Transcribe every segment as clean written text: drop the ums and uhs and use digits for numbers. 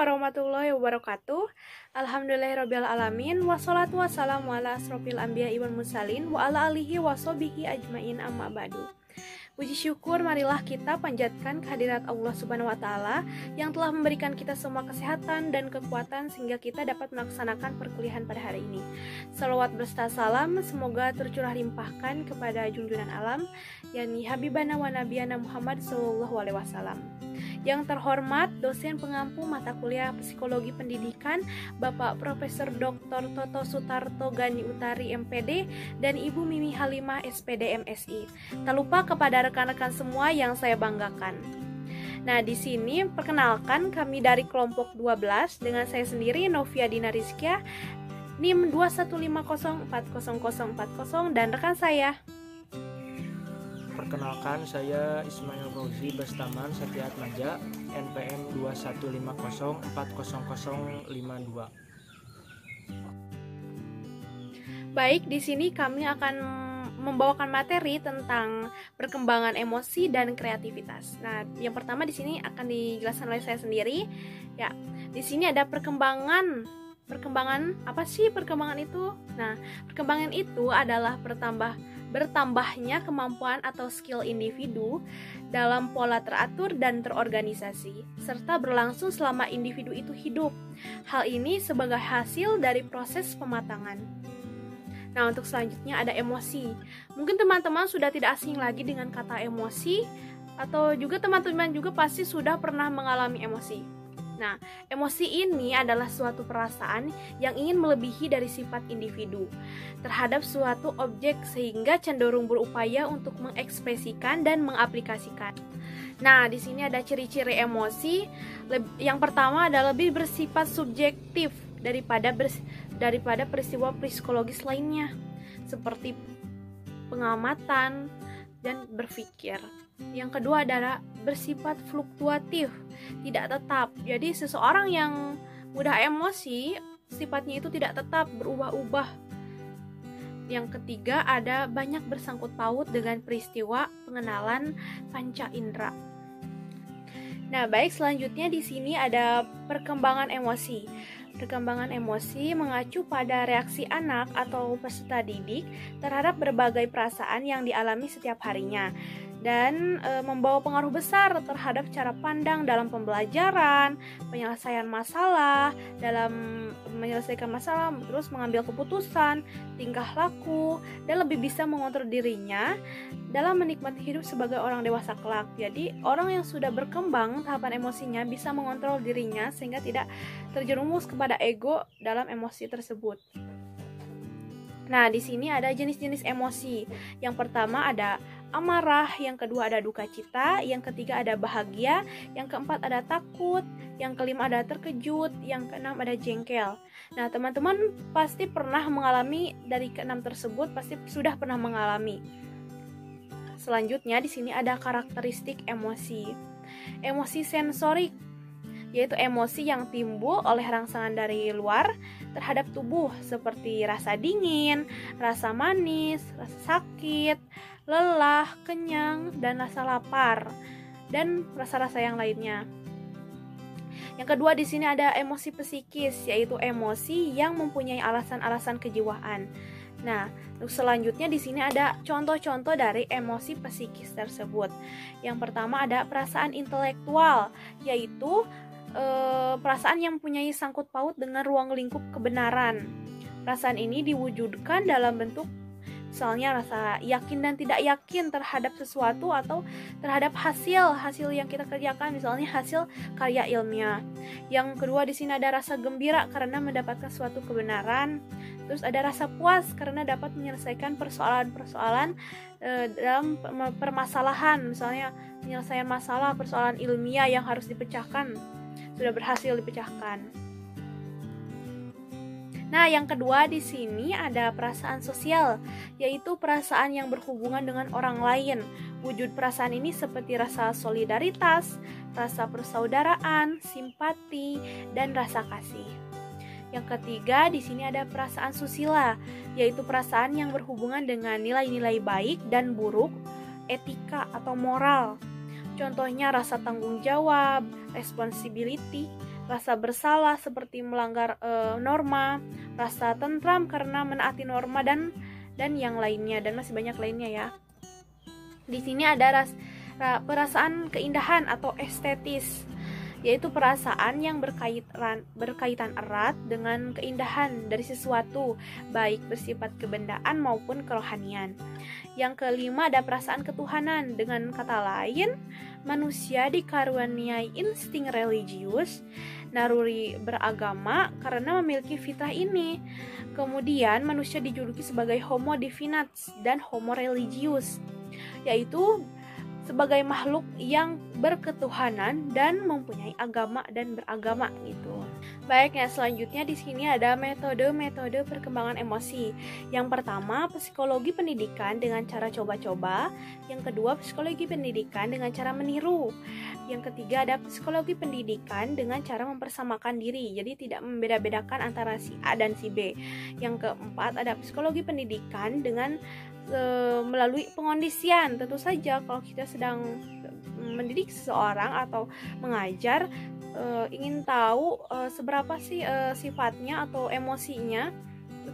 warahmatullahi wabarakatuh. Alhamdulillahirabbil alamin wassalatu wassalamu ala asrofil anbiya'i wal mursalin wa ala alihi washabihi ajmain amma ba'du. Puji syukur marilah kita panjatkan kehadirat Allah Subhanahu wa taala yang telah memberikan kita semua kesehatan dan kekuatan sehingga kita dapat melaksanakan perkuliahan pada hari ini. Salawat berserta salam semoga tercurah limpahkan kepada junjungan alam yakni Habibana wa Nabiyana Muhammad sallallahu alaihi wasallam. Yang terhormat dosen pengampu mata kuliah Psikologi Pendidikan Bapak Profesor Dr. Toto Sutarto Gani Utari MPD dan Ibu Mimi Halimah SPD MSI. Tak lupa kepada rekan-rekan semua yang saya banggakan. Nah, di sini perkenalkan kami dari kelompok 12 dengan saya sendiri Novia Dina Rizkia NIM 215040040 dan rekan saya. Perkenalkan, saya Ismail Fauzi Bastaman Satyaatmaja, NPM 215040052. Baik, di sini kami akan membawakan materi tentang perkembangan emosi dan kreativitas. Nah, yang pertama di sini akan dijelaskan oleh saya sendiri. Ya, di sini ada perkembangan apa sih perkembangan itu? Nah, perkembangan itu adalah bertambahnya kemampuan atau skill individu dalam pola teratur dan terorganisasi, serta berlangsung selama individu itu hidup. Hal ini sebagai hasil dari proses pematangan. Nah, untuk selanjutnya ada emosi. Mungkin teman-teman sudah tidak asing lagi dengan kata emosi, atau juga teman-teman juga pasti sudah pernah mengalami emosi. Nah, emosi ini adalah suatu perasaan yang ingin melebihi dari sifat individu terhadap suatu objek sehingga cenderung berupaya untuk mengekspresikan dan mengaplikasikan. Nah, di sini ada ciri-ciri emosi. Yang pertama adalah lebih bersifat subjektif daripada peristiwa psikologis lainnya, seperti pengamatan dan berpikir. Yang kedua adalah bersifat fluktuatif, tidak tetap. Jadi seseorang yang mudah emosi, sifatnya itu tidak tetap, berubah-ubah. Yang ketiga ada banyak bersangkut paut dengan peristiwa pengenalan panca indera. Nah, baik, selanjutnya di sini ada perkembangan emosi. Perkembangan emosi mengacu pada reaksi anak atau peserta didik terhadap berbagai perasaan yang dialami setiap harinya dan membawa pengaruh besar terhadap cara pandang dalam pembelajaran, penyelesaian masalah, terus mengambil keputusan, tingkah laku, dan lebih bisa mengontrol dirinya dalam menikmati hidup sebagai orang dewasa kelak. Jadi, orang yang sudah berkembang tahapan emosinya bisa mengontrol dirinya sehingga tidak terjerumus kepada ego dalam emosi tersebut. Nah, di sini ada jenis-jenis emosi. Yang pertama ada amarah, yang kedua ada duka cita, yang ketiga ada bahagia, yang keempat ada takut, yang kelima ada terkejut, yang keenam ada jengkel. Nah, teman-teman pasti pernah mengalami dari keenam tersebut, pasti sudah pernah mengalami. Selanjutnya di sini ada karakteristik emosi. Emosi sensorik, yaitu emosi yang timbul oleh rangsangan dari luar terhadap tubuh seperti rasa dingin, rasa manis, rasa sakit, lelah, kenyang, dan rasa lapar, dan rasa-rasa yang lainnya. Yang kedua di sini ada emosi psikis, yaitu emosi yang mempunyai alasan-alasan kejiwaan. Nah, selanjutnya di sini ada contoh-contoh dari emosi psikis tersebut. Yang pertama ada perasaan intelektual, yaitu perasaan yang mempunyai sangkut paut dengan ruang lingkup kebenaran. Perasaan ini diwujudkan dalam bentuk misalnya rasa yakin dan tidak yakin terhadap sesuatu atau terhadap hasil yang kita kerjakan, misalnya hasil karya ilmiah. Yang kedua di sini ada rasa gembira karena mendapatkan suatu kebenaran. Terus ada rasa puas karena dapat menyelesaikan persoalan-persoalan dalam permasalahan, misalnya penyelesaian masalah persoalan ilmiah yang harus dipecahkan, sudah berhasil dipecahkan. Nah, yang kedua di sini ada perasaan sosial, yaitu perasaan yang berhubungan dengan orang lain. Wujud perasaan ini seperti rasa solidaritas, rasa persaudaraan, simpati, dan rasa kasih. Yang ketiga di sini ada perasaan susila, yaitu perasaan yang berhubungan dengan nilai-nilai baik dan buruk, etika atau moral. Contohnya rasa tanggung jawab, responsibility, rasa bersalah seperti melanggar norma, rasa tentram karena menaati norma dan yang lainnya, dan masih banyak lainnya ya. Di sini ada perasaan keindahan atau estetis, yaitu perasaan yang berkaitan erat dengan keindahan dari sesuatu, baik bersifat kebendaan maupun kerohanian. Yang kelima ada perasaan ketuhanan. Dengan kata lain, manusia dikaruniai insting religius, naruri beragama karena memiliki fitrah ini. Kemudian manusia dijuluki sebagai homo divinats dan homo religius, yaitu sebagai makhluk yang berketuhanan dan mempunyai agama dan beragama gitu. Baik, ya selanjutnya di sini ada metode-metode perkembangan emosi. Yang pertama, psikologi pendidikan dengan cara coba-coba. Yang kedua, psikologi pendidikan dengan cara meniru. Yang ketiga ada psikologi pendidikan dengan cara mempersamakan diri, jadi tidak membeda-bedakan antara si A dan si B. Yang keempat ada psikologi pendidikan dengan melalui pengondisian. Tentu saja kalau kita sedang mendidik seseorang atau mengajar, ingin tahu seberapa sih sifatnya atau emosinya,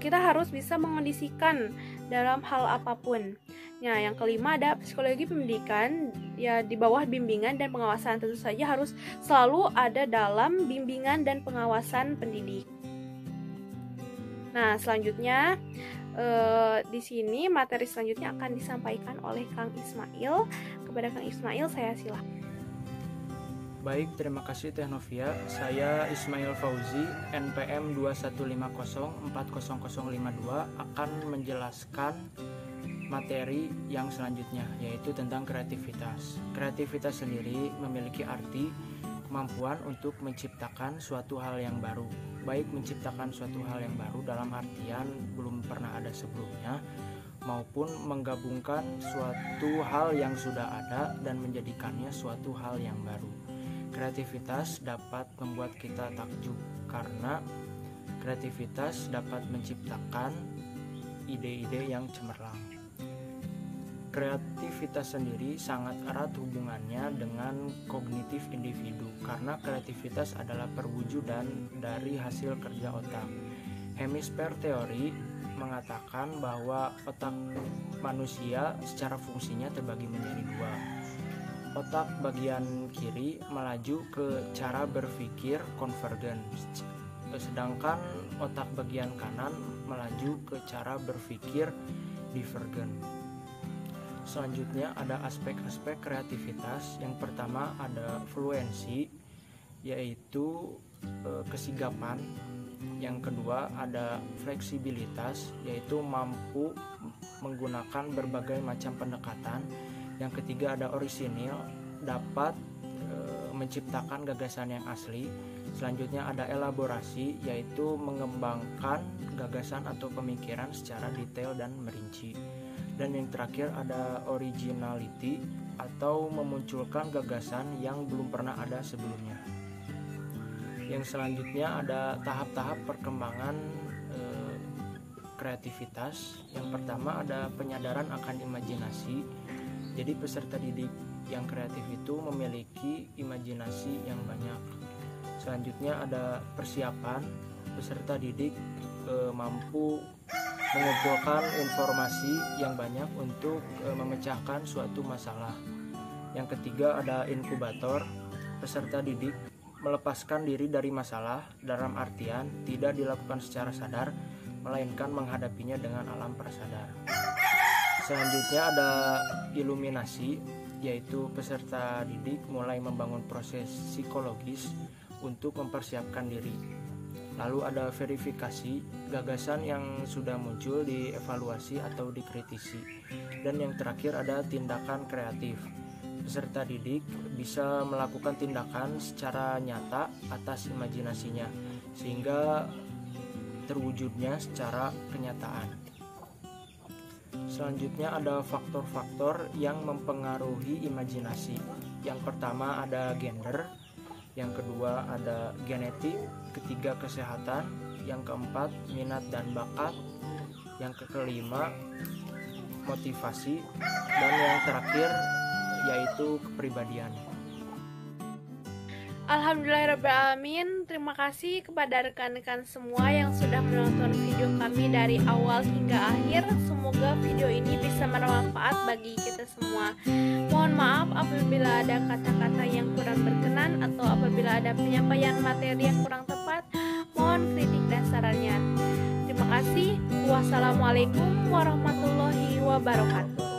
kita harus bisa mengondisikan dalam hal apapun. Nah, yang kelima ada psikologi pendidikan, ya di bawah bimbingan dan pengawasan. Tentu saja harus selalu ada dalam bimbingan dan pengawasan pendidik. Nah, selanjutnya di sini materi selanjutnya akan disampaikan oleh Kang Ismail. Kepada Kang Ismail saya silakan. Baik, terima kasih Teh Novia. Saya Ismail Fauzi, NPM 2150400052 akan menjelaskan materi yang selanjutnya, yaitu tentang kreativitas. Kreativitas sendiri memiliki arti kemampuan untuk menciptakan suatu hal yang baru. Baik menciptakan suatu hal yang baru dalam artian belum pernah ada sebelumnya, maupun menggabungkan suatu hal yang sudah ada dan menjadikannya suatu hal yang baru. Kreativitas dapat membuat kita takjub karena kreativitas dapat menciptakan ide-ide yang cemerlang. Kreativitas sendiri sangat erat hubungannya dengan kognitif individu karena kreativitas adalah perwujudan dari hasil kerja otak. Hemisfer teori mengatakan bahwa otak manusia secara fungsinya terbagi menjadi dua. Otak bagian kiri melaju ke cara berpikir konvergen, sedangkan otak bagian kanan melaju ke cara berpikir divergen. Selanjutnya ada aspek-aspek kreativitas. Yang pertama ada fluensi, yaitu kesigapan. Yang kedua ada fleksibilitas, yaitu mampu menggunakan berbagai macam pendekatan. Yang ketiga ada orisinil, dapat menciptakan gagasan yang asli. Selanjutnya ada elaborasi, yaitu mengembangkan gagasan atau pemikiran secara detail dan merinci. Dan yang terakhir ada originality, atau memunculkan gagasan yang belum pernah ada sebelumnya. Yang selanjutnya ada tahap-tahap perkembangan kreativitas. Yang pertama ada penyadaran akan imajinasi. Jadi peserta didik yang kreatif itu memiliki imajinasi yang banyak. Selanjutnya ada persiapan. Peserta didik mampu mengumpulkan informasi yang banyak untuk memecahkan suatu masalah. Yang ketiga ada inkubator. Peserta didik melepaskan diri dari masalah dalam artian tidak dilakukan secara sadar, melainkan menghadapinya dengan alam prasadar. Selanjutnya ada iluminasi, yaitu peserta didik mulai membangun proses psikologis untuk mempersiapkan diri. Lalu ada verifikasi, gagasan yang sudah muncul dievaluasi atau dikritisi. Dan yang terakhir ada tindakan kreatif. Peserta didik bisa melakukan tindakan secara nyata atas imajinasinya, sehingga terwujudnya secara kenyataan. Selanjutnya ada faktor-faktor yang mempengaruhi imajinasi. Yang pertama ada gender, yang kedua ada genetik, ketiga kesehatan, yang keempat minat dan bakat, yang kelima motivasi, dan yang terakhir yaitu kepribadian. Alhamdulillahirrahmanirrahim. Terima kasih kepada rekan-rekan semua yang sudah menonton video kami dari awal hingga akhir. Semoga video ini bisa bermanfaat bagi kita semua. Mohon maaf apabila ada kata-kata yang kurang berkenan atau apabila ada penyampaian materi yang kurang tepat. Mohon kritik dan sarannya. Terima kasih. Wassalamualaikum warahmatullahi wabarakatuh.